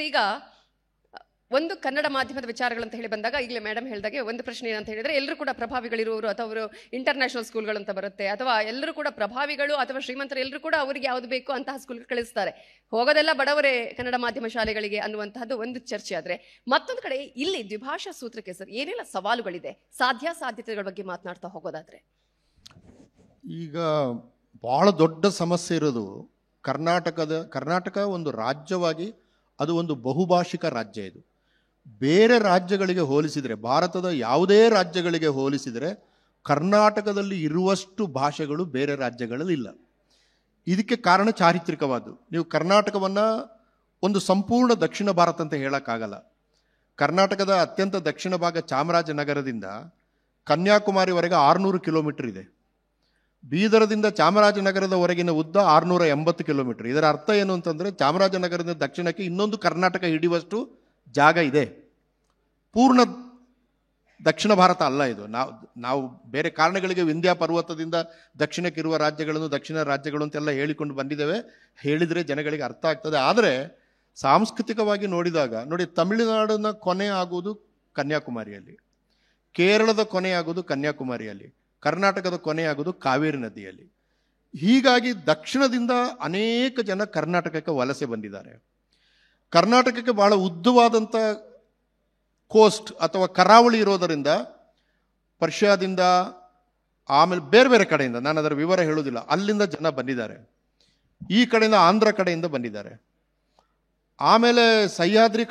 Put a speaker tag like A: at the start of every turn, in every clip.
A: ಈಗ ಒಂದು ಕನ್ನಡ ಮಾಧ್ಯಮದ ವಿಚಾರಗಳಂತ ಹೇಳಿ ಬಂದಾಗ ಈಗಲೇ ಮೇಡಮ್ ಹೇಳಿದಾಗೆ ಒಂದು ಪ್ರಶ್ನೆ ಏನಂತ ಹೇಳಿದ್ರೆ ಎಲ್ಲರೂ ಕೂಡ ಪ್ರಭಾವಿಗಳಿರುವವರು ಅಥವಾ ಅವರು ಇಂಟರ್ನ್ಯಾಷನಲ್ ಸ್ಕೂಲ್ಗಳು ಅಂತ ಬರುತ್ತೆ ಅಥವಾ ಎಲ್ಲರೂ ಕೂಡ ಪ್ರಭಾವಿಗಳು ಅಥವಾ ಶ್ರೀಮಂತರು ಎಲ್ಲರೂ ಕೂಡ ಅವರಿಗೆ ಯಾವುದು ಬೇಕು ಅಂತಹ ಸ್ಕೂಲ್ಗೆ ಕಳಿಸ್ತಾರೆ, ಹೋಗೋದೆಲ್ಲ ಬಡವರೇ ಕನ್ನಡ ಮಾಧ್ಯಮ ಶಾಲೆಗಳಿಗೆ ಅನ್ನುವಂತಹದ್ದು ಒಂದು ಚರ್ಚೆ. ಆದ್ರೆ ಮತ್ತೊಂದು ಕಡೆ ಇಲ್ಲಿ ದ್ವಿಭಾಷಾ ಸೂತ್ರಕ್ಕೆ ಸರ್ ಏನೆಲ್ಲ ಸವಾಲುಗಳಿದೆ, ಸಾಧ್ಯತೆಗಳ ಬಗ್ಗೆ ಮಾತನಾಡ್ತಾ ಹೋಗೋದಾದ್ರೆ
B: ಈಗ ಬಹಳ ದೊಡ್ಡ ಸಮಸ್ಯೆ ಇರೋದು ಕರ್ನಾಟಕ ಒಂದು ರಾಜ್ಯವಾಗಿ ಅದು ಒಂದು ಬಹುಭಾಷಿಕ ರಾಜ್ಯ. ಇದು ಬೇರೆ ರಾಜ್ಯಗಳಿಗೆ ಹೋಲಿಸಿದರೆ, ಭಾರತದ ಯಾವುದೇ ರಾಜ್ಯಗಳಿಗೆ ಹೋಲಿಸಿದರೆ ಕರ್ನಾಟಕದಲ್ಲಿ ಇರುವಷ್ಟು ಭಾಷೆಗಳು ಬೇರೆ ರಾಜ್ಯಗಳಲ್ಲಿ ಇಲ್ಲ. ಇದಕ್ಕೆ ಕಾರಣ ಚಾರಿತ್ರಿಕವಾದ್ದು. ನೀವು ಕರ್ನಾಟಕವನ್ನು ಒಂದು ಸಂಪೂರ್ಣ ದಕ್ಷಿಣ ಭಾರತ ಅಂತ ಹೇಳೋಕ್ಕಾಗಲ್ಲ. ಕರ್ನಾಟಕದ ಅತ್ಯಂತ ದಕ್ಷಿಣ ಭಾಗ ಚಾಮರಾಜನಗರದಿಂದ ಕನ್ಯಾಕುಮಾರಿವರೆಗೆ 600 ಕಿಲೋಮೀಟರ್ ಇದೆ. ಬೀದರದಿಂದ ಚಾಮರಾಜನಗರದವರೆಗಿನ ಉದ್ದ 680 ಕಿಲೋಮೀಟರ್. ಇದರ ಅರ್ಥ ಏನು ಅಂತಂದರೆ ಚಾಮರಾಜನಗರದಿಂದ ದಕ್ಷಿಣಕ್ಕೆ ಇನ್ನೊಂದು ಕರ್ನಾಟಕ ಹಿಡಿಯುವಷ್ಟು ಜಾಗ ಇದೆ. ಪೂರ್ಣ ದಕ್ಷಿಣ ಭಾರತ ಅಲ್ಲ ಇದು. ನಾವು ಬೇರೆ ಕಾರಣಗಳಿಗೆ ವಿಂಧ್ಯ ಪರ್ವತದಿಂದ ದಕ್ಷಿಣಕ್ಕಿರುವ ರಾಜ್ಯಗಳನ್ನು ದಕ್ಷಿಣ ರಾಜ್ಯಗಳು ಅಂತೆಲ್ಲ ಹೇಳಿಕೊಂಡು ಬಂದಿದ್ದೇವೆ. ಹೇಳಿದರೆ ಜನಗಳಿಗೆ ಅರ್ಥ ಆಗ್ತದೆ. ಆದರೆ ಸಾಂಸ್ಕೃತಿಕವಾಗಿ ನೋಡಿದಾಗ ನೋಡಿ, ತಮಿಳುನಾಡಿನ ಕೊನೆ ಆಗುವುದು ಕನ್ಯಾಕುಮಾರಿಯಲ್ಲಿ, ಕೇರಳದ ಕೊನೆ ಆಗುವುದು ಕನ್ಯಾಕುಮಾರಿಯಲ್ಲಿ, ಕರ್ನಾಟಕದ ಕೊನೆಯಾಗುವುದು ಕಾವೇರಿ ನದಿಯಲ್ಲಿ. ಹೀಗಾಗಿ ದಕ್ಷಿಣದಿಂದ ಅನೇಕ ಜನ ಕರ್ನಾಟಕಕ್ಕೆ ವಲಸೆ ಬಂದಿದ್ದಾರೆ. ಕರ್ನಾಟಕಕ್ಕೆ ಬಹಳ ಉದ್ದವಾದಂಥ ಕೋಸ್ಟ್ ಅಥವಾ ಕರಾವಳಿ ಇರೋದರಿಂದ ಪರ್ಷಿಯಾದಿಂದ ಆಮೇಲೆ ಬೇರೆ ಬೇರೆ ಕಡೆಯಿಂದ, ನಾನು ಅದರ ವಿವರ ಹೇಳೋದಿಲ್ಲ, ಅಲ್ಲಿಂದ ಜನ ಬಂದಿದ್ದಾರೆ. ಈ ಕಡೆಯಿಂದ ಆಂಧ್ರ ಕಡೆಯಿಂದ ಬಂದಿದ್ದಾರೆ. ಆಮೇಲೆ ಸಹ್ಯಾದ್ರಿ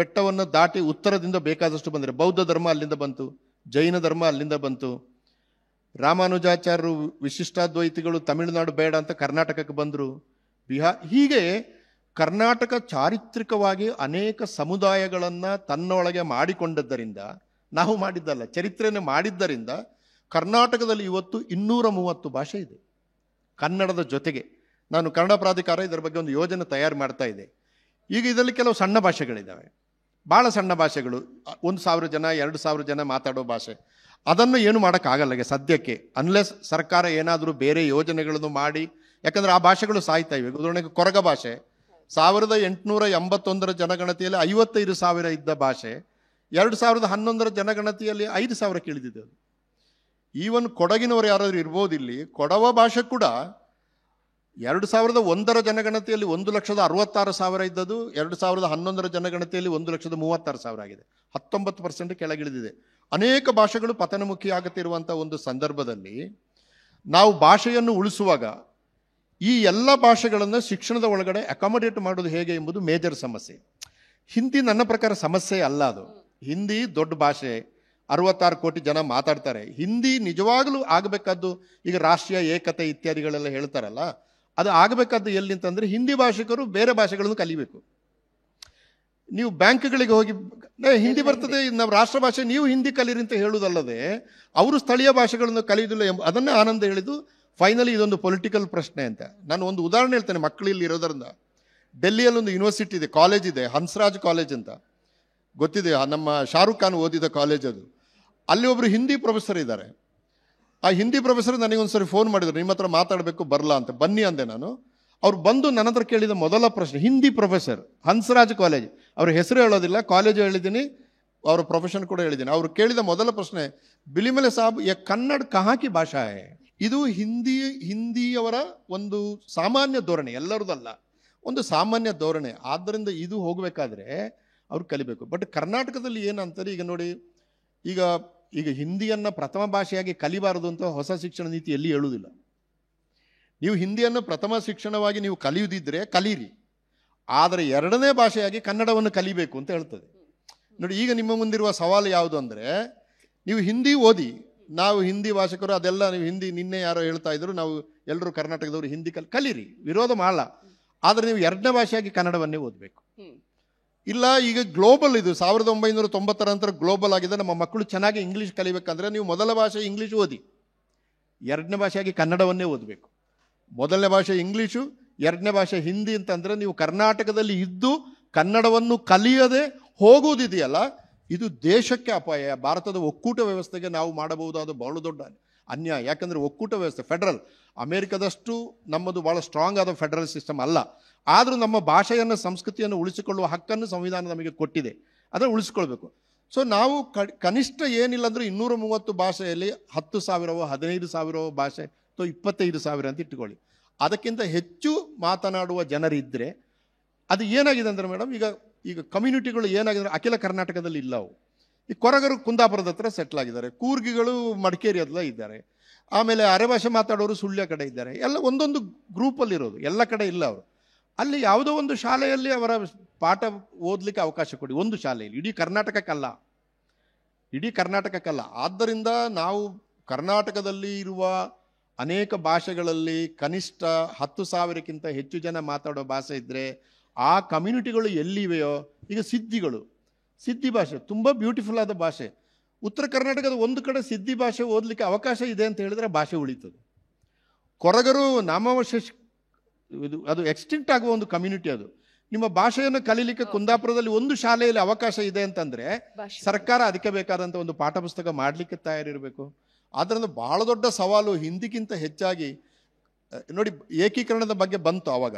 B: ಬೆಟ್ಟವನ್ನು ದಾಟಿ ಉತ್ತರದಿಂದ ಬೇಕಾದಷ್ಟು ಬಂದಿದ್ದಾರೆ. ಬೌದ್ಧ ಧರ್ಮ ಅಲ್ಲಿಂದ ಬಂತು, ಜೈನ ಧರ್ಮ ಅಲ್ಲಿಂದ ಬಂತು. ರಾಮಾನುಜಾಚಾರ್ಯರು ವಿಶಿಷ್ಟಾದ್ವೈತಿಗಳು ತಮಿಳುನಾಡು ಬೇಡ ಅಂತ ಕರ್ನಾಟಕಕ್ಕೆ ಬಂದರು, ಹೀಗೆ ಕರ್ನಾಟಕ ಚಾರಿತ್ರಿಕವಾಗಿ ಅನೇಕ ಸಮುದಾಯಗಳನ್ನು ತನ್ನೊಳಗೆ ಮಾಡಿಕೊಂಡದ್ದರಿಂದ, ನಾವು ಮಾಡಿದ್ದಲ್ಲ, ಚರಿತ್ರೆಯನ್ನು ಮಾಡಿದ್ದರಿಂದ ಕರ್ನಾಟಕದಲ್ಲಿ ಇವತ್ತು 230 ಭಾಷೆ ಇದೆ ಕನ್ನಡದ ಜೊತೆಗೆ. ನಾನು ಕನ್ನಡ ಪ್ರಾಧಿಕಾರ ಇದರ ಬಗ್ಗೆ ಒಂದು ಯೋಜನೆ ತಯಾರು ಮಾಡ್ತಾ ಇದೆ. ಈಗ ಇದರಲ್ಲಿ ಕೆಲವು ಸಣ್ಣ ಭಾಷೆಗಳಿದ್ದಾವೆ, ಭಾಳ ಸಣ್ಣ ಭಾಷೆಗಳು, 1000 ಜನ 2000 ಜನ ಮಾತಾಡೋ ಭಾಷೆ. ಅದನ್ನು ಏನು ಮಾಡೋಕ್ಕಾಗಲ್ಲ ಈಗ ಸದ್ಯಕ್ಕೆ, ಅನ್ಲೆಸ್ ಸರ್ಕಾರ ಏನಾದರೂ ಬೇರೆ ಯೋಜನೆಗಳನ್ನು ಮಾಡಿ. ಯಾಕಂದರೆ ಆ ಭಾಷೆಗಳು ಸಾಯ್ತಾ ಇವೆ. ಉದಾಹರಣೆಗೆ ಕೊರಗ ಭಾಷೆ 1881 ಜನಗಣತಿಯಲ್ಲಿ 55,000 ಇದ್ದ ಭಾಷೆ 2011 ಜನಗಣತಿಯಲ್ಲಿ 5,000 ಇಳಿದಿದೆ. ಅದು ಈವನ್ ಕೊಡಗಿನವರು ಯಾರಾದರೂ ಇರ್ಬೋದು ಇಲ್ಲಿ. ಕೊಡವ ಭಾಷೆ ಕೂಡ 2001 ಜನಗಣತಿಯಲ್ಲಿ 1,66,000 ಇದ್ದದ್ದು 2011 ಜನಗಣತಿಯಲ್ಲಿ 1,36,000 ಆಗಿದೆ. 19% ಕೆಳಗಿಳಿದಿದೆ. ಅನೇಕ ಭಾಷೆಗಳು ಪತನಮುಖಿ ಆಗುತ್ತಿರುವಂಥ ಒಂದು ಸಂದರ್ಭದಲ್ಲಿ ನಾವು ಭಾಷೆಯನ್ನು ಉಳಿಸುವಾಗ ಈ ಎಲ್ಲ ಭಾಷೆಗಳನ್ನು ಶಿಕ್ಷಣದ ಒಳಗಡೆ ಅಕಾಮಡೇಟ್ ಮಾಡೋದು ಹೇಗೆ ಎಂಬುದು ಮೇಜರ್ ಸಮಸ್ಯೆ. ಹಿಂದಿ ನನ್ನ ಪ್ರಕಾರ ಸಮಸ್ಯೆ ಅಲ್ಲ. ಅದು ಹಿಂದಿ ದೊಡ್ಡ ಭಾಷೆ, 66 ಕೋಟಿ ಜನ ಮಾತಾಡ್ತಾರೆ. ಹಿಂದಿ ನಿಜವಾಗಲೂ ಆಗಬೇಕಾದ್ದು, ಈಗ ರಾಷ್ಟ್ರೀಯ ಏಕತೆ ಇತ್ಯಾದಿಗಳೆಲ್ಲ ಹೇಳ್ತಾರಲ್ಲ, ಅದು ಆಗಬೇಕಾದ್ದು ಎಲ್ಲಿ ಅಂತಂದರೆ ಹಿಂದಿ ಭಾಷಿಕರು ಬೇರೆ ಭಾಷೆಗಳನ್ನು ಕಲಿಬೇಕು. ನೀವು ಬ್ಯಾಂಕ್ಗಳಿಗೆ ಹೋಗಿ ಹಿಂದಿ ಬರ್ತದೆ, ನಾವು ರಾಷ್ಟ್ರ ಭಾಷೆ, ನೀವು ಹಿಂದಿ ಕಲೀರಿ ಅಂತ ಹೇಳುವುದಲ್ಲದೆ ಅವರು ಸ್ಥಳೀಯ ಭಾಷೆಗಳನ್ನು ಕಲಿಯುವುದಿಲ್ಲ ಅದನ್ನೇ ಆನಂದ ಹೇಳಿದ್ದು. ಫೈನಲಿ ಇದೊಂದು ಪೊಲಿಟಿಕಲ್ ಪ್ರಶ್ನೆ ಅಂತ. ನಾನು ಒಂದು ಉದಾಹರಣೆ ಹೇಳ್ತೇನೆ ಮಕ್ಕಳಲ್ಲಿ ಇರೋದರಿಂದ. ಡೆಲ್ಲಿಯಲ್ಲಿ ಒಂದು ಯೂನಿವರ್ಸಿಟಿ ಇದೆ, ಕಾಲೇಜ್ ಇದೆ, ಹನ್ಸ್ರಾಜ್ ಕಾಲೇಜ್ ಅಂತ ಗೊತ್ತಿದೆ, ನಮ್ಮ ಶಾರುಖ್ ಖಾನ್ ಓದಿದ ಕಾಲೇಜ್ ಅದು. ಅಲ್ಲಿ ಒಬ್ಬರು ಹಿಂದಿ ಪ್ರೊಫೆಸರ್ ಇದ್ದಾರೆ. ಆ ಹಿಂದಿ ಪ್ರೊಫೆಸರ್ ನನಗೊಂದ್ಸರಿ ಫೋನ್ ಮಾಡಿದ್ರು, ನಿಮ್ಮ ಹತ್ರ ಮಾತಾಡಬೇಕು ಬರಲಾ ಅಂತ. ಬನ್ನಿ ಅಂದೆ ನಾನು. ಅವ್ರು ಬಂದು ನನ್ನ ಹತ್ರ ಕೇಳಿದ ಮೊದಲ ಪ್ರಶ್ನೆ, ಹಿಂದಿ ಪ್ರೊಫೆಸರ್, ಹನ್ಸ್ರಾಜ್ ಕಾಲೇಜ್, ಅವ್ರ ಹೆಸರು ಹೇಳೋದಿಲ್ಲ, ಕಾಲೇಜು ಹೇಳಿದ್ದೀನಿ, ಅವರ ಪ್ರೊಫೆಷನ್ ಕೂಡ ಹೇಳಿದ್ದೀನಿ. ಅವರು ಕೇಳಿದ ಮೊದಲ ಪ್ರಶ್ನೆ, ಬಿಲಿಮಲೆ ಸಾಬ್ ಯ ಕನ್ನಡ ಕಹಾ ಕಿ ಭಾಷಾ ಹೈ? ಇದು ಹಿಂದಿಯವರ ಒಂದು ಸಾಮಾನ್ಯ ಧೋರಣೆ, ಎಲ್ಲರದಲ್ಲ, ಒಂದು ಸಾಮಾನ್ಯ ಧೋರಣೆ. ಆದ್ದರಿಂದ ಇದು ಹೋಗಬೇಕಾದ್ರೆ ಅವ್ರು ಕಲಿಬೇಕು. ಬಟ್ ಕರ್ನಾಟಕದಲ್ಲಿ ಏನಂತಾರೆ ಈಗ ನೋಡಿ, ಈಗ ಹಿಂದಿಯನ್ನು ಪ್ರಥಮ ಭಾಷೆಯಾಗಿ ಕಲಿಬಾರದು ಅಂತ ಹೊಸ ಶಿಕ್ಷಣ ನೀತಿ ಎಲ್ಲಿ ಹೇಳುವುದಿಲ್ಲ. ನೀವು ಹಿಂದಿಯನ್ನು ಪ್ರಥಮ ಶಿಕ್ಷಣವಾಗಿ ನೀವು ಕಲಿಯುವುದಿದ್ರೆ ಕಲೀರಿ, ಆದರೆ ಎರಡನೇ ಭಾಷೆಯಾಗಿ ಕನ್ನಡವನ್ನು ಕಲಿಬೇಕು ಅಂತ ಹೇಳ್ತದೆ. ನೋಡಿ, ಈಗ ನಿಮ್ಮ ಮುಂದಿರುವ ಸವಾಲು ಯಾವುದು ಅಂದರೆ, ನೀವು ಹಿಂದಿ ಓದಿ, ನಾವು ಹಿಂದಿ ಭಾಷಿಕರು ಅದೆಲ್ಲ, ನೀವು ಹಿಂದಿ ನಿನ್ನೆ ಯಾರೋ ಹೇಳ್ತಾ ಇದ್ರು, ನಾವು ಎಲ್ಲರೂ ಕರ್ನಾಟಕದವರು ಹಿಂದಿ ಕಲೀರಿ, ವಿರೋಧ ಮಾಡಲ್ಲ. ಆದರೆ ನೀವು ಎರಡನೇ ಭಾಷೆಯಾಗಿ ಕನ್ನಡವನ್ನೇ ಓದಬೇಕು. ಇಲ್ಲ, ಈಗ ಗ್ಲೋಬಲ್ ಇದು 1990 ನಂತರ ಗ್ಲೋಬಲ್ ಆಗಿದೆ. ನಮ್ಮ ಮಕ್ಕಳು ಚೆನ್ನಾಗಿ ಇಂಗ್ಲೀಷ್ ಕಲಿಬೇಕಂದ್ರೆ ನೀವು ಮೊದಲ ಭಾಷೆ ಇಂಗ್ಲೀಷ್ ಓದಿ, ಎರಡನೇ ಭಾಷೆಯಾಗಿ ಕನ್ನಡವನ್ನೇ ಓದಬೇಕು. ಮೊದಲನೇ ಭಾಷೆ ಇಂಗ್ಲೀಷು, ಎರಡನೇ ಭಾಷೆ ಹಿಂದಿ ಅಂತಂದರೆ ನೀವು ಕರ್ನಾಟಕದಲ್ಲಿ ಇದ್ದು ಕನ್ನಡವನ್ನು ಕಲಿಯದೆ ಹೋಗುವುದಿದೆಯಲ್ಲ, ಇದು ದೇಶಕ್ಕೆ ಅಪಾಯ. ಭಾರತದ ಒಕ್ಕೂಟ ವ್ಯವಸ್ಥೆಗೆ ನಾವು ಮಾಡಬಹುದಾದ ಬಹಳ ದೊಡ್ಡ ಅನ್ಯಾಯ. ಯಾಕಂದರೆ ಒಕ್ಕೂಟ ವ್ಯವಸ್ಥೆ ಫೆಡರಲ್, ಅಮೇರಿಕದಷ್ಟು ನಮ್ಮದು ಭಾಳ ಸ್ಟ್ರಾಂಗ್ ಆದ ಫೆಡರಲ್ ಸಿಸ್ಟಮ್ ಅಲ್ಲ. ಆದರೂ ನಮ್ಮ ಭಾಷೆಯನ್ನು ಸಂಸ್ಕೃತಿಯನ್ನು ಉಳಿಸಿಕೊಳ್ಳುವ ಹಕ್ಕನ್ನು ಸಂವಿಧಾನ ನಮಗೆ ಕೊಟ್ಟಿದೆ, ಅದನ್ನು ಉಳಿಸ್ಕೊಳ್ಬೇಕು. ಸೊ ನಾವು ಕನಿಷ್ಠ ಏನಿಲ್ಲ ಅಂದರೂ 230 ಭಾಷೆಯಲ್ಲಿ 10,000 15,000 ಭಾಷೆ ಅಥವಾ 25,000 ಅಂತ ಇಟ್ಟುಕೊಳ್ಳಿ. ಅದಕ್ಕಿಂತ ಹೆಚ್ಚು ಮಾತನಾಡುವ ಜನರಿದ್ದರೆ ಅದು ಏನಾಗಿದೆ ಅಂದರೆ ಮೇಡಮ್, ಈಗ ಕಮ್ಯುನಿಟಿಗಳು ಏನಾಗಿದೆ ಅಂದರೆ ಅಖಿಲ ಕರ್ನಾಟಕದಲ್ಲಿ ಇಲ್ಲ. ಅವು ಈ ಕೊರಗರು ಕುಂದಾಪುರದ ಹತ್ರ ಸೆಟ್ಲ್ ಆಗಿದ್ದಾರೆ, ಕೂರ್ಗಿಗಳು ಮಡಿಕೇರಿ ಹತ್ರ ಇದ್ದಾರೆ, ಆಮೇಲೆ ಅರೆಭಾಷೆ ಮಾತಾಡೋರು ಸುಳ್ಯ ಕಡೆ ಇದ್ದಾರೆ. ಎಲ್ಲ ಒಂದೊಂದು ಗ್ರೂಪಲ್ಲಿರೋದು, ಎಲ್ಲ ಕಡೆ ಇಲ್ಲ ಅವರು. ಅಲ್ಲಿ ಯಾವುದೋ ಒಂದು ಶಾಲೆಯಲ್ಲಿ ಅವರ ಪಾಠ ಓದಲಿಕ್ಕೆ ಅವಕಾಶ ಕೊಡಿ, ಒಂದು ಶಾಲೆಯಲ್ಲಿ, ಇಡೀ ಕರ್ನಾಟಕಕ್ಕಲ್ಲ. ಆದ್ದರಿಂದ ನಾವು ಕರ್ನಾಟಕದಲ್ಲಿ ಇರುವ ಅನೇಕ ಭಾಷೆಗಳಲ್ಲಿ ಕನಿಷ್ಠ 10,000ಕ್ಕಿಂತ ಹೆಚ್ಚು ಜನ ಮಾತಾಡೋ ಭಾಷೆ ಇದ್ದರೆ ಆ ಕಮ್ಯುನಿಟಿಗಳು ಎಲ್ಲಿವೆಯೋ, ಈಗ ಸಿದ್ಧಿ ಭಾಷೆ ತುಂಬ ಬ್ಯೂಟಿಫುಲ್ ಆದ ಭಾಷೆ. ಉತ್ತರ ಕರ್ನಾಟಕದ ಒಂದು ಕಡೆ ಸಿದ್ಧಿ ಭಾಷೆ ಓದಲಿಕ್ಕೆ ಅವಕಾಶ ಇದೆ ಅಂತ ಹೇಳಿದ್ರೆ ಭಾಷೆ ಉಳಿತದೆ. ಕೊರಗರು ನಾಮಾವಶೇಷ ಅದು ಎಕ್ಸ್ಟಿಂಕ್ಟ್ ಆಗುವ ಒಂದು ಕಮ್ಯುನಿಟಿ. ಅದು ನಿಮ್ಮ ಭಾಷೆಯನ್ನು ಕಲೀಲಿಕ್ಕೆ ಕುಂದಾಪುರದಲ್ಲಿ ಒಂದು ಶಾಲೆಯಲ್ಲಿ ಅವಕಾಶ ಇದೆ ಅಂತಂದರೆ ಸರ್ಕಾರ ಅದಕ್ಕೆ ಬೇಕಾದಂಥ ಒಂದು ಪಾಠ ಪುಸ್ತಕ ಮಾಡಲಿಕ್ಕೆ ತಯಾರಿರಬೇಕು. ಆದ್ದರಿಂದ ಬಹಳ ದೊಡ್ಡ ಸವಾಲು ಹಿಂದಿಗಿಂತ ಹೆಚ್ಚಾಗಿ ನೋಡಿ, ಏಕೀಕರಣದ ಬಗ್ಗೆ ಬಂತು. ಆವಾಗ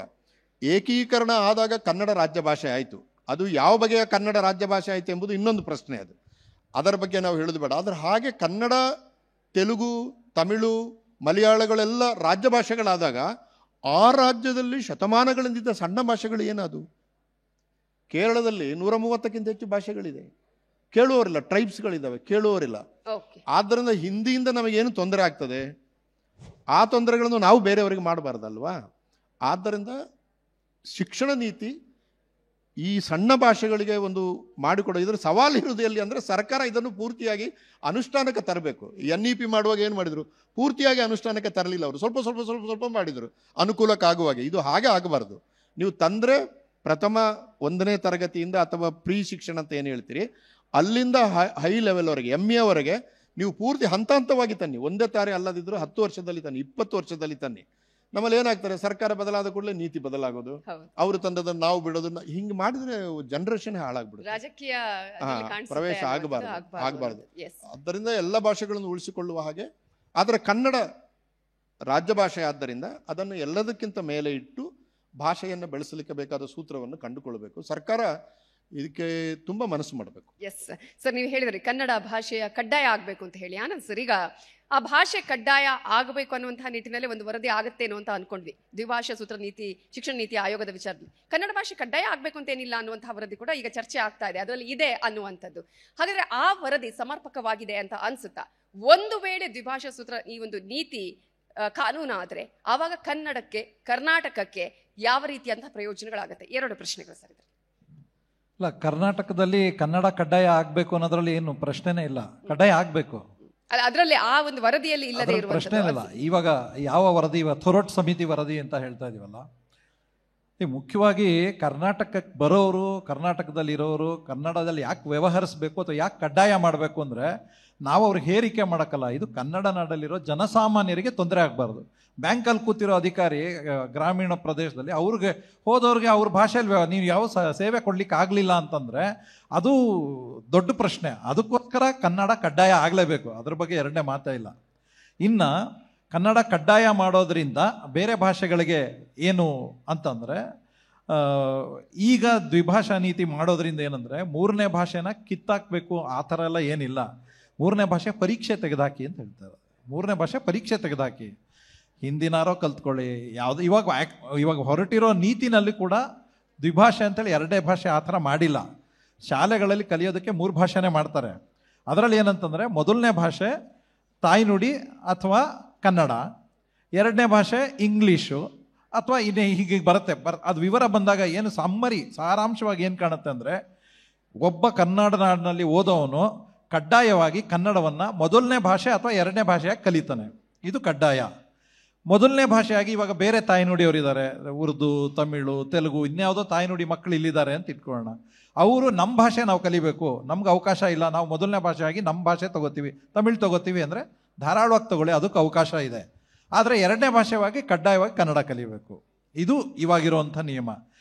B: ಏಕೀಕರಣ ಆದಾಗ ಕನ್ನಡ ರಾಜ್ಯ ಭಾಷೆ ಆಯಿತು. ಅದು ಯಾವ ಬಗೆಯ ಕನ್ನಡ ರಾಜ್ಯ ಭಾಷೆ ಆಯಿತು ಎಂಬುದು ಇನ್ನೊಂದು ಪ್ರಶ್ನೆ. ಅದರ ಬಗ್ಗೆ ನಾವು ಹೇಳೋದು ಬೇಡ. ಆದರೆ ಹಾಗೆ ಕನ್ನಡ, ತೆಲುಗು, ತಮಿಳು, ಮಲಯಾಳಗಳೆಲ್ಲ ರಾಜ್ಯ ಭಾಷೆಗಳಾದಾಗ ಆ ರಾಜ್ಯದಲ್ಲಿ ಶತಮಾನಗಳಿಂದ ಸಣ್ಣ ಭಾಷೆಗಳು ಏನದು? ಕೇರಳದಲ್ಲಿ 130ಕ್ಕಿಂತ ಹೆಚ್ಚು ಭಾಷೆಗಳಿದೆ, ಕೇಳುವವರಿಲ್ಲ. ಟ್ರೈಬ್ಸ್ಗಳಿದ್ದಾವೆ, ಕೇಳುವವರಿಲ್ಲ. ಆದ್ದರಿಂದ ಹಿಂದಿಯಿಂದ ನಮಗೇನು ತೊಂದರೆ ಆಗ್ತದೆ, ಆ ತೊಂದರೆಗಳನ್ನು ನಾವು ಬೇರೆಯವರಿಗೆ ಮಾಡಬಾರ್ದಲ್ವಾ? ಆದ್ದರಿಂದ ಶಿಕ್ಷಣ ನೀತಿ ಈ ಸಣ್ಣ ಭಾಷೆಗಳಿಗೆ ಒಂದು ಮಾಡಿಕೊಡೋ, ಇದರ ಸವಾಲು ಇರುವುದು ಎಲ್ಲಿ ಅಂದರೆ ಸರ್ಕಾರ ಇದನ್ನು ಪೂರ್ತಿಯಾಗಿ ಅನುಷ್ಠಾನಕ್ಕೆ ತರಬೇಕು. NEP ಮಾಡುವಾಗ ಏನು ಮಾಡಿದರು, ಪೂರ್ತಿಯಾಗಿ ಅನುಷ್ಠಾನಕ್ಕೆ ತರಲಿಲ್ಲ ಅವರು. ಸ್ವಲ್ಪ ಮಾಡಿದರು ಅನುಕೂಲಕ್ಕಾಗುವಾಗೆ. ಇದು ಹಾಗೆ ಆಗಬಾರ್ದು. ನೀವು ತಂದರೆ ಪ್ರಥಮ 1ನೇ ತರಗತಿಯಿಂದ ಅಥವಾ ಪ್ರೀ ಶಿಕ್ಷಣ ಅಂತ ಏನು ಹೇಳ್ತೀರಿ, ಅಲ್ಲಿಂದ ಹೈ ಲೆವೆಲ್ವರೆಗೆ MA ನೀವು ಪೂರ್ತಿ ಹಂತವಾಗಿ ತನ್ನಿ. ಒಂದೇ ತಾರೆ ಅಲ್ಲದಿದ್ದರೂ 10 ವರ್ಷದಲ್ಲಿ ತನ್ನಿ, 20 ವರ್ಷದಲ್ಲಿ ತನ್ನಿ. ನಮ್ಮಲ್ಲಿ ಏನಾಗ್ತಾರೆ, ಸರ್ಕಾರ ಬದಲಾದ ಕೂಡಲೇ ನೀತಿ ಬದಲಾಗೋದು, ಅವರು ತಂದದನ್ನು ನಾವು ಬಿಡೋದು. ಹಿಂಗೆ ಮಾಡಿದ್ರೆ ಜನರೇಷನ್ ಹಾಳಾಗ್ಬಿಡುತ್ತೆ,
A: ರಾಜಕೀಯ
B: ಪ್ರವೇಶ ಆಗಬಾರ್ದು. ಆದ್ದರಿಂದ ಎಲ್ಲ ಭಾಷೆಗಳನ್ನು ಉಳಿಸಿಕೊಳ್ಳುವ ಹಾಗೆ, ಆದರೆ ಕನ್ನಡ ರಾಜ್ಯ ಭಾಷೆ ಆದ್ದರಿಂದ ಅದನ್ನು ಎಲ್ಲದಕ್ಕಿಂತ ಮೇಲೆ ಇಟ್ಟು ಭಾಷೆಯನ್ನು ಬೆಳೆಸಲಿಕ್ಕೆ ಬೇಕಾದ ಸೂತ್ರವನ್ನು ಕಂಡುಕೊಳ್ಳಬೇಕು. ಸರ್ಕಾರ ಇದಕ್ಕೆ ತುಂಬ ಮನಸ್ಸು ಮಾಡಬೇಕು.
A: ಎಸ್ ಸರ್, ನೀವು ಹೇಳಿದ್ರಿ ಕನ್ನಡ ಭಾಷೆಯ ಕಡ್ಡಾಯ ಆಗಬೇಕು ಅಂತ ಹೇಳಿ. ಆನಂದ್ ಸರ್, ಈಗ ಆ ಭಾಷೆ ಕಡ್ಡಾಯ ಆಗಬೇಕು ಅನ್ನುವಂತಹ ನಿಟ್ಟಿನಲ್ಲಿ ಒಂದು ವರದಿ ಆಗುತ್ತೇನೋ ಅಂತ ಅನ್ಕೊಂಡ್ವಿ. ದ್ವಿಭಾಷಾ ಸೂತ್ರ ನೀತಿ, ಶಿಕ್ಷಣ ನೀತಿ ಆಯೋಗದ ವಿಚಾರದಲ್ಲಿ ಕನ್ನಡ ಭಾಷೆ ಕಡ್ಡಾಯ ಆಗಬೇಕು ಅಂತ ಏನಿಲ್ಲ ಅನ್ನುವಂತಹ ವರದಿ ಕೂಡ ಈಗ ಚರ್ಚೆ ಆಗ್ತಾ ಇದೆ, ಅದರಲ್ಲಿ ಇದೆ ಅನ್ನುವಂಥದ್ದು. ಹಾಗಾದ್ರೆ ಆ ವರದಿ ಸಮರ್ಪಕವಾಗಿದೆ ಅಂತ ಅನ್ಸುತ್ತಾ? ಒಂದು ವೇಳೆ ದ್ವಿಭಾಷಾ ಸೂತ್ರ ಈ ಒಂದು ನೀತಿ ಕಾನೂನು ಆದರೆ ಆವಾಗ ಕನ್ನಡಕ್ಕೆ, ಕರ್ನಾಟಕಕ್ಕೆ ಯಾವ ರೀತಿಯಂತಹ ಪ್ರಯೋಜನಗಳಾಗುತ್ತೆ? 2 ಪ್ರಶ್ನೆಗಳು ಸರ್.
C: ಇಲ್ಲ, ಕರ್ನಾಟಕದಲ್ಲಿ ಕನ್ನಡ ಕಡ್ಡಾಯ ಆಗ್ಬೇಕು ಅನ್ನೋದ್ರಲ್ಲಿ ಏನು ಪ್ರಶ್ನೆನೇ ಇಲ್ಲ. ಕಡ್ಡಾಯ ಆಗ್ಬೇಕು,
A: ಅದರಲ್ಲಿ ಆ ಒಂದು ವರದಿಯಲ್ಲಿ ಇಲ್ಲದೆ ಇರುವ
C: ಪ್ರಶ್ನೆ ಇಲ್ಲ. ಇವಾಗ ಯಾವ ವರದಿ, ಥೊರಟ್ ಸಮಿತಿ ವರದಿ ಅಂತ ಹೇಳ್ತಾ ಇದೀವಲ್ಲ, ಈ ಮುಖ್ಯವಾಗಿ ಕರ್ನಾಟಕಕ್ಕೆ ಬರೋರು, ಕರ್ನಾಟಕದಲ್ಲಿ ಇರೋರು ಕನ್ನಡದಲ್ಲಿ ಯಾಕೆ ವ್ಯವಹರಿಸಬೇಕು ಅಥವಾ ಯಾಕೆ ಕಡ್ಡಾಯ ಮಾಡಬೇಕು ಅಂದರೆ, ನಾವು ಅವ್ರಿಗೆ ಹೇರಿಕೆ ಮಾಡೋಕ್ಕಲ್ಲ. ಇದು ಕನ್ನಡ ನಾಡಲ್ಲಿರೋ ಜನಸಾಮಾನ್ಯರಿಗೆ ತೊಂದರೆ ಆಗಬಾರ್ದು. ಬ್ಯಾಂಕಲ್ಲಿ ಕೂತಿರೋ ಅಧಿಕಾರಿ ಗ್ರಾಮೀಣ ಪ್ರದೇಶದಲ್ಲಿ ಅವ್ರಿಗೆ ಹೋದವ್ರಿಗೆ ಅವ್ರ ಭಾಷೆಯಲ್ಲಿ ನೀವು ಯಾವ ಸೇವೆ ಕೊಡ್ಲಿಕ್ಕೆ ಆಗಲಿಲ್ಲ ಅಂತಂದರೆ ಅದು ದೊಡ್ಡ ಪ್ರಶ್ನೆ. ಅದಕ್ಕೋಸ್ಕರ ಕನ್ನಡ ಕಡ್ಡಾಯ ಆಗಲೇಬೇಕು, ಅದ್ರ ಬಗ್ಗೆ 2ನೇ ಮಾತೇ ಇಲ್ಲ. ಇನ್ನು ಕನ್ನಡ ಕಡ್ಡಾಯ ಮಾಡೋದ್ರಿಂದ ಬೇರೆ ಭಾಷೆಗಳಿಗೆ ಏನು ಅಂತಂದರೆ, ಈಗ ದ್ವಿಭಾಷಾ ನೀತಿ ಮಾಡೋದ್ರಿಂದ ಏನಂದರೆ 3ನೇ ಭಾಷೆನ ಕಿತ್ತಾಕಬೇಕು ಆ ಥರ ಎಲ್ಲ ಏನಿಲ್ಲ. 3ನೇ ಭಾಷೆ ಪರೀಕ್ಷೆ ತೆಗೆದಾಕಿ ಅಂತ ಹೇಳ್ತಾರೆ. 3ನೇ ಭಾಷೆ ಪರೀಕ್ಷೆ ತೆಗೆದಾಕಿ, ಹಿಂದಿನಾರೋ ಕಲ್ತ್ಕೊಳ್ಳಿ. ಯಾವುದು ಇವಾಗ ಹೊರಟಿರೋ ನೀತಿನಲ್ಲಿ ಕೂಡ ದ್ವಿಭಾಷೆ ಅಂತೇಳಿ 2ನೇ ಭಾಷೆ ಆ ಥರ ಮಾಡಿಲ್ಲ. ಶಾಲೆಗಳಲ್ಲಿ ಕಲಿಯೋದಕ್ಕೆ 3 ಭಾಷೆನೇ ಮಾಡ್ತಾರೆ. ಅದರಲ್ಲಿ ಏನಂತಂದರೆ, 1ನೇ ಭಾಷೆ ತಾಯ್ನುಡಿ ಅಥವಾ ಕನ್ನಡ, 2ನೇ ಭಾಷೆ ಇಂಗ್ಲೀಷು ಅಥವಾ ಹೀಗೆ ಬರುತ್ತೆ. ಅದು ವಿವರ ಬಂದಾಗ ಏನು ಸಾರಾಂಶವಾಗಿ ಏನು ಕಾಣುತ್ತೆ ಅಂದರೆ, ಒಬ್ಬ ಕನ್ನಡ ನಾಡಿನಲ್ಲಿ ಓದೋವನು ಕಡ್ಡಾಯವಾಗಿ ಕನ್ನಡವನ್ನು 1ನೇ ಭಾಷೆ ಅಥವಾ 2ನೇ ಭಾಷೆಯಾಗಿ ಕಲಿತಾನೆ. ಇದು ಕಡ್ಡಾಯ. 1ನೇ ಭಾಷೆಯಾಗಿ ಇವಾಗ ಬೇರೆ ತಾಯ್ನುಡಿಯವರಿದ್ದಾರೆ, ಉರ್ದು, ತಮಿಳು, ತೆಲುಗು, ಇನ್ಯಾವುದೋ ತಾಯ್ನುಡಿ ಮಕ್ಕಳು ಇಲ್ಲಿದ್ದಾರೆ ಅಂತ ಇಟ್ಕೊಳ್ಳೋಣ. ಅವರು ನಮ್ಮ ಭಾಷೆ ನಾವು ಕಲಿಬೇಕು, ನಮ್ಗೆ ಅವಕಾಶ ಇಲ್ಲ, ನಾವು 1ನೇ ಭಾಷೆಯಾಗಿ ನಮ್ಮ ಭಾಷೆ ತಗೋತೀವಿ, ತಮಿಳು ತಗೋತೀವಿ ಅಂದರೆ ಧಾರಾಳವಾಗಿ ತಗೊಳ್ಳಿ, ಅದಕ್ಕೆ ಅವಕಾಶ ಇದೆ. ಆದರೆ 2ನೇ ಭಾಷೆಯಾಗಿ ಕಡ್ಡಾಯವಾಗಿ ಕನ್ನಡ ಕಲಿಬೇಕು. ಇದು ಇವಾಗಿರುವಂಥ ನಿಯಮ.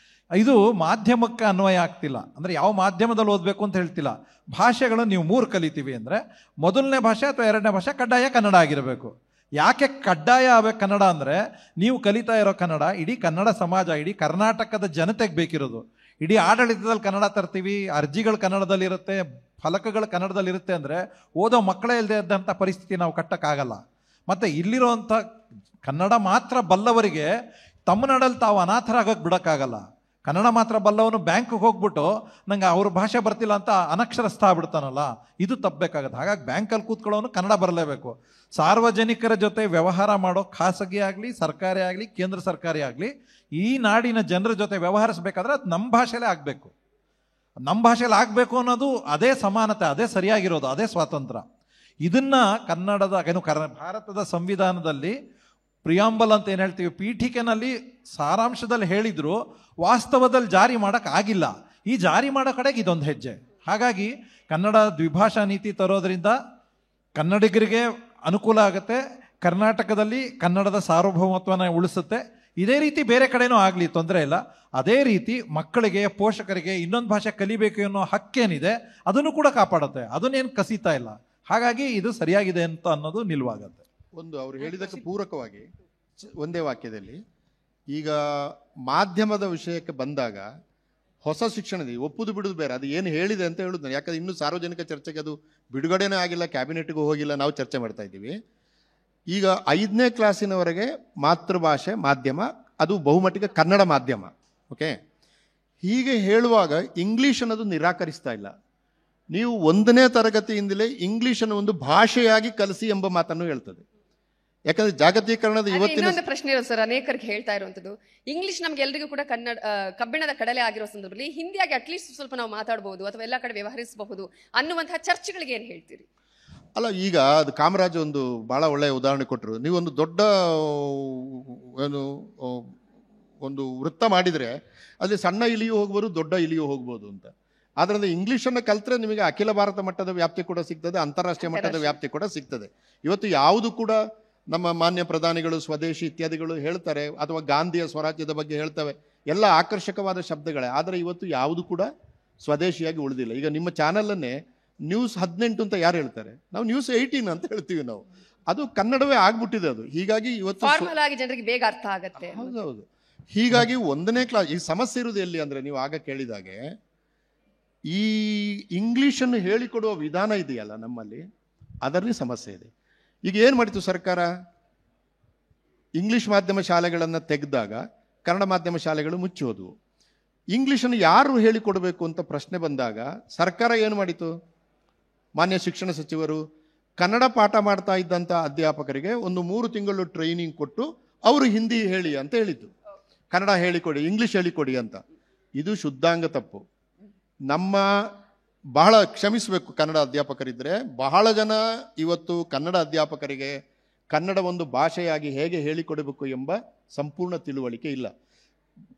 C: ಇದು ಮಾಧ್ಯಮಕ್ಕೆ ಅನ್ವಯ ಆಗ್ತಿಲ್ಲ. ಅಂದರೆ ಯಾವ ಮಾಧ್ಯಮದಲ್ಲಿ ಓದಬೇಕು ಅಂತ ಹೇಳ್ತಿಲ್ಲ. ಭಾಷೆಗಳು ನೀವು 3 ಕಲಿತೀವಿ ಅಂದರೆ 1ನೇ ಭಾಷೆ ಅಥವಾ 2ನೇ ಭಾಷೆ ಕಡ್ಡಾಯ ಕನ್ನಡ ಆಗಿರಬೇಕು. ಯಾಕೆ ಕಡ್ಡಾಯ ಆಗ್ಬೇಕು ಕನ್ನಡ ಅಂದರೆ, ನೀವು ಕಲಿತಾ ಇರೋ ಕನ್ನಡ ಇಡೀ ಕನ್ನಡ ಸಮಾಜ, ಇಡೀ ಕರ್ನಾಟಕದ ಜನತೆಗೆ ಬೇಕಿರೋದು. ಇಡೀ ಆಡಳಿತದಲ್ಲಿ ಕನ್ನಡ ತರ್ತೀವಿ, ಅರ್ಜಿಗಳು ಕನ್ನಡದಲ್ಲಿರುತ್ತೆ, ಫಲಕಗಳು ಕನ್ನಡದಲ್ಲಿರುತ್ತೆ ಅಂದರೆ ಓದೋ ಮಕ್ಕಳೇ ಇಲ್ಲದೆ ಇದ್ದಂಥ ಪರಿಸ್ಥಿತಿ ನಾವು ಕಟ್ಟಕ್ಕಾಗಲ್ಲ. ಮತ್ತು ಇಲ್ಲಿರೋವಂಥ ಕನ್ನಡ ಮಾತ್ರ ಬಲ್ಲವರಿಗೆ ತಮಿಳ್ನಾಡಲ್ಲಿ ತಾವು ಅನಾಥರಾಗೋಕೆ ಬಿಡೋಕ್ಕಾಗಲ್ಲ. ಕನ್ನಡ ಮಾತ್ರ ಬಲ್ಲವನು ಬ್ಯಾಂಕ್ಗೆ ಹೋಗ್ಬಿಟ್ಟು ನಂಗೆ ಅವ್ರ ಭಾಷೆ ಬರ್ತಿಲ್ಲ ಅಂತ ಅನಕ್ಷರಸ್ಥ ಆಗ್ಬಿಡ್ತಾನಲ್ಲ, ಇದು ತಪ್ಪಬೇಕಾಗತ್ತೆ. ಹಾಗಾಗಿ ಬ್ಯಾಂಕಲ್ಲಿ ಕೂತ್ಕೊಳ್ಳೋನು ಕನ್ನಡ ಬರಲೇಬೇಕು. ಸಾರ್ವಜನಿಕರ ಜೊತೆ ವ್ಯವಹಾರ ಮಾಡೋ ಖಾಸಗಿ ಆಗಲಿ, ಸರ್ಕಾರಿ ಆಗಲಿ, ಕೇಂದ್ರ ಸರ್ಕಾರಿ ಆಗಲಿ, ಈ ನಾಡಿನ ಜನರ ಜೊತೆ ವ್ಯವಹರಿಸಬೇಕಾದ್ರೆ ಅದು ನಮ್ಮ ಭಾಷೆಲೇ ಆಗಬೇಕು. ನಮ್ಮ ಭಾಷೆಯಲ್ಲಿ ಆಗಬೇಕು ಅನ್ನೋದು ಅದೇ ಸಮಾನತೆ, ಅದೇ ಸರಿಯಾಗಿರೋದು, ಅದೇ ಸ್ವಾತಂತ್ರ್ಯ. ಇದನ್ನು ಕನ್ನಡದ ಭಾರತದ ಸಂವಿಧಾನದಲ್ಲಿ ಪ್ರಿಯಾಂಬಲ್ ಅಂತ ಏನು ಹೇಳ್ತೀವಿ, ಪೀಠಿಕೆನಲ್ಲಿ ಸಾರಾಂಶದಲ್ಲಿ ಹೇಳಿದ್ರು, ವಾಸ್ತವದಲ್ಲಿ ಜಾರಿ ಮಾಡೋಕ್ಕಾಗಿಲ್ಲ. ಈ ಜಾರಿ ಮಾಡೋ ಕಡೆಗೆ ಇದೊಂದು ಹೆಜ್ಜೆ. ಹಾಗಾಗಿ ಕನ್ನಡ ದ್ವಿಭಾಷಾ ನೀತಿ ತರೋದ್ರಿಂದ ಕನ್ನಡಿಗರಿಗೆ ಅನುಕೂಲ ಆಗುತ್ತೆ, ಕರ್ನಾಟಕದಲ್ಲಿ ಕನ್ನಡದ ಸಾರ್ವಭೌಮತ್ವನ ಉಳಿಸುತ್ತೆ. ಇದೇ ರೀತಿ ಬೇರೆ ಕಡೆನೂ ಆಗಲಿ, ತೊಂದರೆ ಇಲ್ಲ. ಅದೇ ರೀತಿ ಮಕ್ಕಳಿಗೆ, ಪೋಷಕರಿಗೆ ಇನ್ನೊಂದು ಭಾಷೆ ಕಲಿಬೇಕು ಅನ್ನೋ ಹಕ್ಕೇನಿದೆ ಅದನ್ನು ಕೂಡ ಕಾಪಾಡುತ್ತೆ, ಅದನ್ನೇನು ಕಸೀತಾ ಇಲ್ಲ. ಹಾಗಾಗಿ ಇದು ಸರಿಯಾಗಿದೆ ಅಂತ ಅನ್ನೋದು ನಿಲುವಾಗತ್ತೆ.
B: ಒಂದು ಅವರು ಹೇಳಿದಕ್ಕೆ ಪೂರಕವಾಗಿ ಒಂದೇ ವಾಕ್ಯದಲ್ಲಿ, ಈಗ ಮಾಧ್ಯಮದ ವಿಷಯಕ್ಕೆ ಬಂದಾಗ ಹೊಸ ಶಿಕ್ಷಣದ ಒಪ್ಪುದು ಬಿಡುದು ಬೇರೆ, ಅದು ಏನು ಹೇಳಿದೆ ಅಂತ ಹೇಳುದು. ಯಾಕಂದ್ರೆ ಇನ್ನೂ ಸಾರ್ವಜನಿಕ ಚರ್ಚೆಗೆ ಅದು ಬಿಡುಗಡೆನೇ ಆಗಿಲ್ಲ, ಕ್ಯಾಬಿನೆಟ್ಗೂ ಹೋಗಿಲ್ಲ, ನಾವು ಚರ್ಚೆ ಮಾಡ್ತಾ ಇದ್ದೀವಿ. ಈಗ 5ನೇ ಕ್ಲಾಸಿನವರೆಗೆ ಮಾತೃಭಾಷೆ ಮಾಧ್ಯಮ, ಅದು ಬಹುಮಟ್ಟಿಗೆ ಕನ್ನಡ ಮಾಧ್ಯಮ. ಓಕೆ, ಹೀಗೆ ಹೇಳುವಾಗ ಇಂಗ್ಲೀಷ್ ಅನ್ನೋದು ನಿರಾಕರಿಸ್ತಾ ಇಲ್ಲ. ನೀವು 1ನೇ ತರಗತಿಯಿಂದಲೇ ಇಂಗ್ಲೀಷನ್ನು ಒಂದು ಭಾಷೆಯಾಗಿ ಕಲಿಸಿ ಎಂಬ ಮಾತನ್ನು ಹೇಳ್ತದೆ. ಯಾಕಂದ್ರೆ ಜಾಗತೀಕರಣದ
A: ಇನ್ನೊಂದು ಪ್ರಶ್ನೆ ಇರೋದು ಸರ್, ಅನೇಕರಿಗೆ ಹೇಳ್ತಾ ಇರುವಂತದ್ದು, ಇಂಗ್ಲಿಷ್ ನಮ್ಗೆ ಎಲ್ರಿಗೂ ಕೂಡ ಕಬ್ಬಿಣದ ಕಡಲೆ ಆಗಿರೋ ಸಂದರ್ಭದಲ್ಲಿ ಹಿಂದಿಯಾಗಿ ಅಟ್ಲೀಸ್ಟ್ ಸ್ವಲ್ಪ ನಾವು ಮಾತಾಡಬಹುದು ಅಥವಾ ಎಲ್ಲ ಕಡೆ ವ್ಯವಹರಿಸಬಹುದು ಅನ್ನುವಂತಹ ಚರ್ಚೆಗಳಿಗೆ ಏನ್ ಹೇಳ್ತೀರಿ?
B: ಅಲ್ಲ, ಈಗ ಅದು ಕಾಮರಾಜ್ ಒಂದು ಬಹಳ ಒಳ್ಳೆಯ ಉದಾಹರಣೆ ಕೊಟ್ಟರು. ನೀವೊಂದು ದೊಡ್ಡ ಒಂದು ವೃತ್ತ ಮಾಡಿದರೆ ಅಲ್ಲಿ ಸಣ್ಣ ಇಲಿಯೂ ಹೋಗ್ಬೋದು, ದೊಡ್ಡ ಇಲಿಯೂ ಹೋಗ್ಬೋದು ಅಂತ. ಆದ್ರಿಂದ ಇಂಗ್ಲೀಷನ್ನು ಕಲ್ತ್ರೆ ನಿಮಗೆ ಅಖಿಲ ಭಾರತ ಮಟ್ಟದ ವ್ಯಾಪ್ತಿ ಕೂಡ ಸಿಗ್ತದೆ, ಅಂತಾರಾಷ್ಟ್ರೀಯ ಮಟ್ಟದ ವ್ಯಾಪ್ತಿ ಕೂಡ ಸಿಗ್ತದೆ. ಇವತ್ತು ಯಾವುದು ಕೂಡ ನಮ್ಮ ಮಾನ್ಯ ಪ್ರಧಾನಿಗಳು ಸ್ವದೇಶಿ ಇತ್ಯಾದಿಗಳು ಹೇಳ್ತಾರೆ, ಅಥವಾ ಗಾಂಧಿಯ ಸ್ವರಾಜ್ಯದ ಬಗ್ಗೆ ಹೇಳ್ತವೆ, ಎಲ್ಲ ಆಕರ್ಷಕವಾದ ಶಬ್ದಗಳೇ. ಆದರೆ ಇವತ್ತು ಯಾವುದು ಕೂಡ ಸ್ವದೇಶಿಯಾಗಿ ಉಳಿದಿಲ್ಲ. ಈಗ ನಿಮ್ಮ ಚಾನಲನ್ನೇ ನ್ಯೂಸ್ 18 ಅಂತ ಯಾರು ಹೇಳ್ತಾರೆ? ನಾವು ನ್ಯೂಸ್ 18 ಅಂತ ಹೇಳ್ತೀವಿ ನಾವು. ಅದು ಕನ್ನಡವೇ ಆಗ್ಬಿಟ್ಟಿದೆ ಅದು. ಹೀಗಾಗಿ ಇವತ್ತು
A: ಜನರಿಗೆ ಬೇಗ ಅರ್ಥ ಆಗುತ್ತೆ.
B: ಹೌದೌದು. ಹೀಗಾಗಿ 1ನೇ ಕ್ಲಾಸ್ ಈ ಸಮಸ್ಯೆ ಇರುವುದು ಎಲ್ಲಿ ಅಂದ್ರೆ, ನೀವು ಆಗ ಕೇಳಿದಾಗೆ ಈ ಇಂಗ್ಲಿಷನ್ನು ಹೇಳಿಕೊಡುವ ವಿಧಾನ ಇದೆಯಲ್ಲ ನಮ್ಮಲ್ಲಿ, ಅದರಲ್ಲಿ ಸಮಸ್ಯೆ ಇದೆ. ಈಗ ಏನು ಮಾಡಿತು ಸರ್ಕಾರ? ಇಂಗ್ಲಿಷ್ ಮಾಧ್ಯಮ ಶಾಲೆಗಳನ್ನು ತೆಗೆದಾಗ ಕನ್ನಡ ಮಾಧ್ಯಮ ಶಾಲೆಗಳು ಮುಚ್ಚಿ ಹೋದವು. ಇಂಗ್ಲಿಷನ್ನು ಯಾರು ಹೇಳಿಕೊಡಬೇಕು ಅಂತ ಪ್ರಶ್ನೆ ಬಂದಾಗ ಸರ್ಕಾರ ಏನು ಮಾಡಿತು? ಮಾನ್ಯ ಶಿಕ್ಷಣ ಸಚಿವರು ಕನ್ನಡ ಪಾಠ ಮಾಡ್ತಾ ಇದ್ದಂಥ ಅಧ್ಯಾಪಕರಿಗೆ ಒಂದು 3 ತಿಂಗಳು ಟ್ರೈನಿಂಗ್ ಕೊಟ್ಟು ಅವರು ಹಿಂದಿ ಹೇಳಿ ಅಂತ ಹೇಳಿದ್ದು, ಕನ್ನಡ ಹೇಳಿಕೊಡಿ, ಇಂಗ್ಲಿಷ್ ಹೇಳಿಕೊಡಿ ಅಂತ. ಇದು ಶುದ್ಧಾಂಗ ತಪ್ಪು. ನಮ್ಮ ಬಹಳ ಕ್ಷಮಿಸಬೇಕು ಕನ್ನಡ ಅಧ್ಯಾಪಕರಿದ್ದರೆ, ಬಹಳ ಜನ ಇವತ್ತು ಕನ್ನಡ ಅಧ್ಯಾಪಕರಿಗೆ ಕನ್ನಡ ಒಂದು ಭಾಷೆಯಾಗಿ ಹೇಗೆ ಹೇಳಿಕೊಡಬೇಕು ಎಂಬ ಸಂಪೂರ್ಣ ತಿಳುವಳಿಕೆ ಇಲ್ಲ.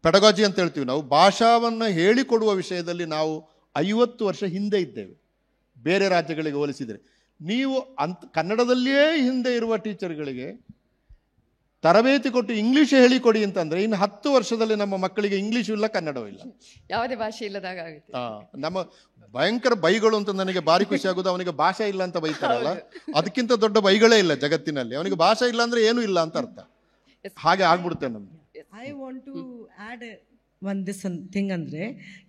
B: ಪೆಡಗಾಜಿ ಅಂತ ಹೇಳ್ತೀವಿ ನಾವು. ಭಾಷಾವನ್ನು ಹೇಳಿಕೊಡುವ ವಿಷಯದಲ್ಲಿ ನಾವು 50 ವರ್ಷ ಹಿಂದೆ ಇದ್ದೇವೆ ಬೇರೆ ರಾಜ್ಯಗಳಿಗೆ ಹೋಲಿಸಿದರೆ. ನೀವು ಕನ್ನಡದಲ್ಲಿಯೇ ಹಿಂದೆ ಇರುವ ಟೀಚರ್ಗಳಿಗೆ ತರಬೇತಿ ಕೊಟ್ಟು ಇಂಗ್ಲಿಷ್ ಹೇಳಿಕೊಡಿ ಅಂತಂದ್ರೆ ಇನ್ನು 10 ವರ್ಷದಲ್ಲಿ ನಮ್ಮ ಮಕ್ಕಳಿಗೆ ಇಂಗ್ಲಿಷ್ ಇಲ್ಲ, ಕನ್ನಡವೂ ಇಲ್ಲ,
A: ಯಾವುದೇ ಭಾಷೆ ಇಲ್ಲದಾಗ ಆಗುತ್ತೆ.
B: ನಮ್ಮ ಭಯಂಕರ ಬೈಗಳು ಅಂತ ನನಗೆ ಭಾರಿ ಖುಷಿ ಆಗುದು. ಅವನಿಗೆ ಭಾಷೆ ಇಲ್ಲ ಅಂತ ಬೈತಾರಲ್ಲ, ಅದಕ್ಕಿಂತ ದೊಡ್ಡ ಬೈಗಳೇ ಇಲ್ಲ ಜಗತ್ತಿನಲ್ಲಿ. ಅವನಿಗೆ ಭಾಷೆ ಇಲ್ಲ ಅಂದ್ರೆ ಏನೂ ಇಲ್ಲ ಅಂತ ಅರ್ಥ. ಹಾಗೆ ಆಗ್ಬಿಡುತ್ತೆ ನಮ್ಗೆ.
D: I want to add one this thing ಅಂದರೆ,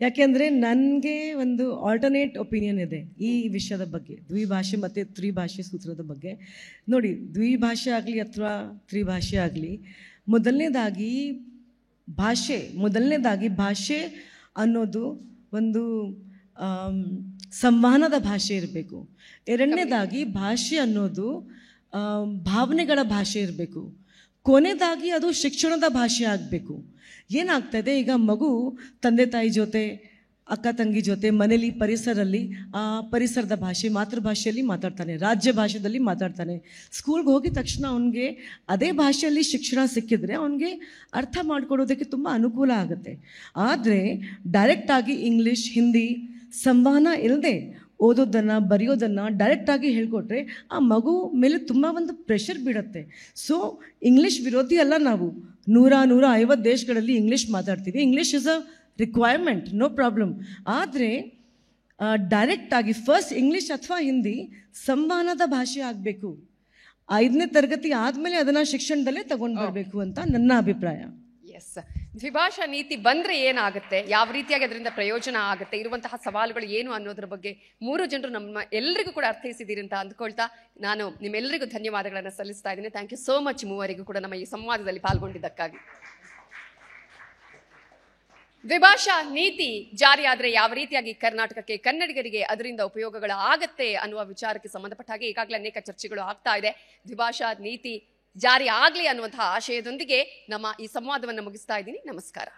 D: ಯಾಕೆಂದರೆ ನನಗೆ ಒಂದು ಆಲ್ಟರ್ನೇಟ್ ಒಪಿನಿಯನ್ ಇದೆ ಈ ವಿಷಯದ ಬಗ್ಗೆ, ದ್ವಿಭಾಷೆ ಮತ್ತು ತ್ರಿಭಾಷೆ ಸೂತ್ರದ ಬಗ್ಗೆ. ನೋಡಿ, ದ್ವಿಭಾಷೆ ಆಗಲಿ ಅಥವಾ ತ್ರಿಭಾಷೆ ಆಗಲಿ, ಮೊದಲನೇದಾಗಿ ಭಾಷೆ ಅನ್ನೋದು ಒಂದು ಸಂವಹನದ ಭಾಷೆ ಇರಬೇಕು. ಎರಡನೇದಾಗಿ ಭಾಷೆ ಅನ್ನೋದು ಭಾವನೆಗಳ ಭಾಷೆ ಇರಬೇಕು. ಕೊನೆಯದಾಗಿ ಅದು ಶಿಕ್ಷಣದ ಭಾಷೆ ಆಗಬೇಕು. ಏನಾಗ್ತದೆ, ಈಗ ಮಗು ತಂದೆ ತಾಯಿ ಜೊತೆ, ಅಕ್ಕ ತಂಗಿ ಜೊತೆ ಮನೇಲಿ ಪರಿಸರಲ್ಲಿ ಆ ಪರಿಸರದ ಭಾಷೆ ಮಾತೃಭಾಷೆಯಲ್ಲಿ ಮಾತಾಡ್ತಾನೆ, ರಾಜ್ಯ ಭಾಷೆಯಲ್ಲಿ ಮಾತಾಡ್ತಾನೆ. ಸ್ಕೂಲ್ಗೆ ಹೋಗಿದ ತಕ್ಷಣ ಅವನಿಗೆ ಅದೇ ಭಾಷೆಯಲ್ಲಿ ಶಿಕ್ಷಣ ಸಿಕ್ಕಿದ್ರೆ ಅವನಿಗೆ ಅರ್ಥ ಮಾಡ್ಕೊಡೋದಕ್ಕೆ ತುಂಬ ಅನುಕೂಲ ಆಗುತ್ತೆ. ಆದರೆ ಡೈರೆಕ್ಟಾಗಿ ಇಂಗ್ಲೀಷ್, ಹಿಂದಿ ಸಂವಹನ ಇಲ್ಲದೆ ಓದೋದನ್ನು ಬರೆಯೋದನ್ನು ಡೈರೆಕ್ಟಾಗಿ ಹೇಳ್ಕೊಟ್ರೆ ಆ ಮಗು ಮೇಲೆ ತುಂಬ ಒಂದು ಪ್ರೆಷರ್ ಬೀಳುತ್ತೆ. ಸೊ ಇಂಗ್ಲೀಷ್ ವಿರೋಧಿ ಅಲ್ಲ ನಾವು. 150 ದೇಶಗಳಲ್ಲಿ ಇಂಗ್ಲೀಷ್ ಮಾತಾಡ್ತೀವಿ. English is a requirement, no problem. ಆದರೆ ಡೈರೆಕ್ಟಾಗಿ ಫಸ್ಟ್ ಇಂಗ್ಲೀಷ್ ಅಥವಾ ಹಿಂದಿ ಸಂವಹನದ ಭಾಷೆ ಆಗಬೇಕು. 5ನೇ ತರಗತಿ ಆದಮೇಲೆ ಅದನ್ನು ಶಿಕ್ಷಣದಲ್ಲೇ ತಗೊಂಡು ಬರಬೇಕು ಅಂತ ನನ್ನ ಅಭಿಪ್ರಾಯ.
A: ಎಸ್, ದ್ವಿಭಾಷಾ ನೀತಿ ಬಂದ್ರೆ ಏನಾಗುತ್ತೆ, ಯಾವ ರೀತಿಯಾಗಿ ಅದರಿಂದ ಪ್ರಯೋಜನ ಆಗುತ್ತೆ, ಇರುವಂತಹ ಸವಾಲುಗಳು ಏನು ಅನ್ನೋದ್ರ ಬಗ್ಗೆ 3 ಜನರು ನಮ್ಮ ಎಲ್ಲರಿಗೂ ಕೂಡ ಅರ್ಥೈಸಿದ್ದೀರಿ ಅಂತ ಅಂದ್ಕೊಳ್ತಾ ನಾನು ನಿಮ್ಮೆಲ್ಲರಿಗೂ ಧನ್ಯವಾದಗಳನ್ನು ಸಲ್ಲಿಸ್ತಾ ಇದ್ದೀನಿ. ಥ್ಯಾಂಕ್ ಯು ಸೋ ಮಚ್ ಮೂವರಿಗೂ ಕೂಡ ನಮ್ಮ ಈ ಸಂವಾದದಲ್ಲಿ ಪಾಲ್ಗೊಂಡಿದ್ದಕ್ಕಾಗಿ. ದ್ವಿಭಾಷಾ ನೀತಿ ಜಾರಿಯಾದರೆ ಯಾವ ರೀತಿಯಾಗಿ ಕರ್ನಾಟಕಕ್ಕೆ, ಕನ್ನಡಿಗರಿಗೆ ಅದರಿಂದ ಉಪಯೋಗಗಳು ಆಗತ್ತೆ ಅನ್ನುವ ವಿಚಾರಕ್ಕೆ ಸಂಬಂಧಪಟ್ಟ ಹಾಗೆ ಈಗಾಗಲೇ ಅನೇಕ ಚರ್ಚೆಗಳು ಆಗ್ತಾ ಇದೆ. ದ್ವಿಭಾಷಾ ನೀತಿ ಜಾರಿ ಆಗಲಿ ಅನ್ನುವಂತಹ ಆಶಯದೊಂದಿಗೆ ನಮ್ಮ ಈ ಸಂವಾದವನ್ನು ಮುಗಿಸ್ತಾ ಇದ್ದೀನಿ. ನಮಸ್ಕಾರ.